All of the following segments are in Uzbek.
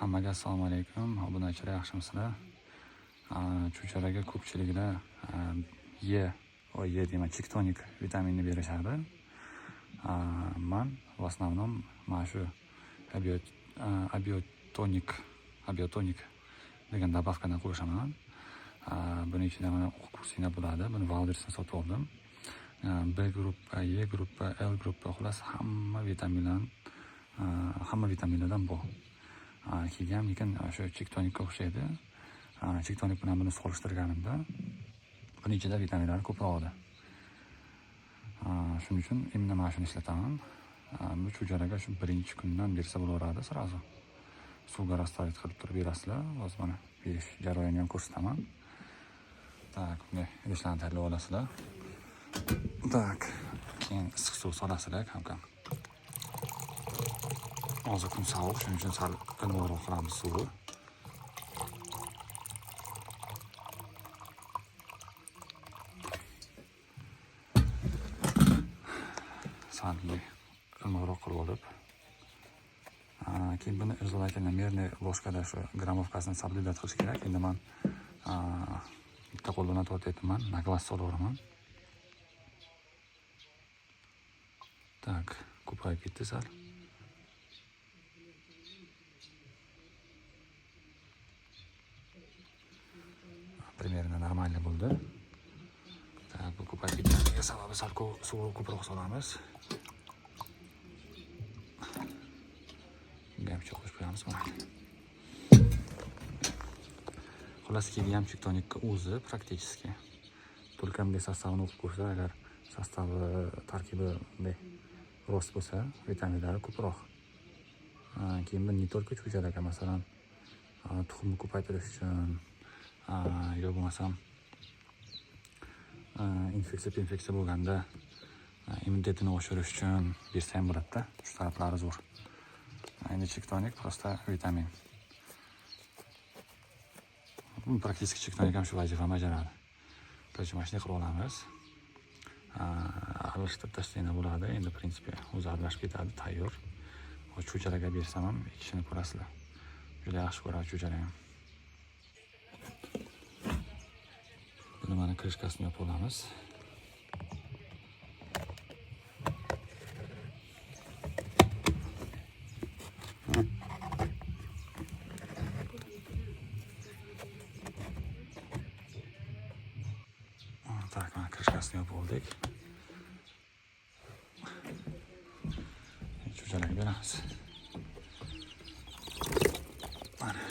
Hammaga assalomu alaykum. Obunachilar yaxshimisizlar? Cho'charaga ko'pchiliklar E deyman, chiktonik vitaminini berishadi. Men в основном mana shu abiotonik degan добавкаdan qo'shaman. Buning ichida mana kursina bo'ladi. Buni Valdersdan sotib oldim. B gruppa, E gruppa, L gruppa, xullas hamma vitaminlardan bor. Keyin lekin o'sha chiktonikka o'xshaydi. Chiktonik bilan buni solishtirganimda buning ichida vitaminlar ko'proq edi. Shuning uchun imni mana shuni ishlataman. Bu cho'jaraga shu birinchi kundan bersa bo'laveradi, sirazu. Suvga rastavit qilib turib berasizlar. Hozir mana berish jarayonini ham ko'rsataman. Tak, bunday idishlarni tayyorlab olasizlar. Tak, keyin issiq suv solasizlar kam-kam. Hozir kun sovuq, shuning uchun sal iliqroq qilamiz suvni. Sal iliqroq qilib olib, keyin buni izolyatorni boshqada shu gramovkasini soblюдать qilish kerak. Endi men bitta qo'l bilan tortyapman, naglas solaveraman. Tak, ko'payib ketdi sal. Примерно нормально bo'ldi. Так, bu ko'payib ketganiga sababi sal suv ko'proq solamiz. Gamcha qo'shib qo'yamiz mana. Xullas yamchik tonikka o'zi praktически только bunday sostavini o'qib ko'rsa, agar sostavi tarkibi bunday rost bo'lsa, vitaminlari ko'proq. Keyin bu не только cho'jaraga, masalan, tuxumni ko'paytirish uchun yo bo'lmasam infeksiya bo'lganda immunitetini oshirish uchun bersa ham bo'ladi-da. Shu taraflari zo'r. Endi chiktonik просто vitamin. Praktik chiktonik ham shu vazifani bajaradi. Mana qilib olamiz. Aralashtirib tashlaganda bo'ladi. Endi в принципе o'zi aralashib ketadi, tayyor. Cho'jaraga bersam ham ikisini ko'rasizlar. Juda yaxshi ko'radi cho'jara ham. Buni mana krishkasini yopib olamiz. Tak, mana krishkasini yopib oldik. Cho'jaraga beramiz. Mana.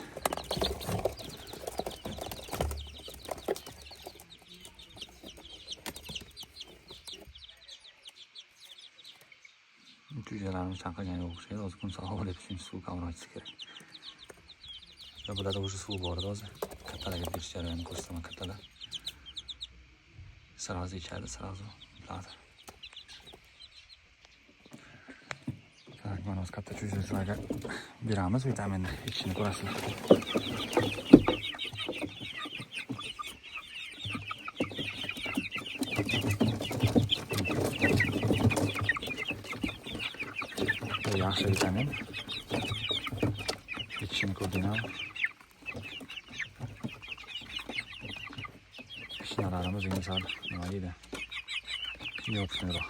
Cho'jalarimiz chanqaganga o'xshaydi. Hozir kun sovuq bo'lib shuncha suv kamroq kerak. Bularda o'sha suv bor edi hozir. Kattalarga berish jarayonini ko'rsataman, kattalar. Sirazu ichadi, sirazu biladi. Tak, mana o'z katta cho'jalarga beramiz, vitaminni ichishini ko'rasizlar. Yaxshi vitamin. İçini ko'rdinglar. Ishnalarimiz endi sal nima deydi? Yo'qsizroq.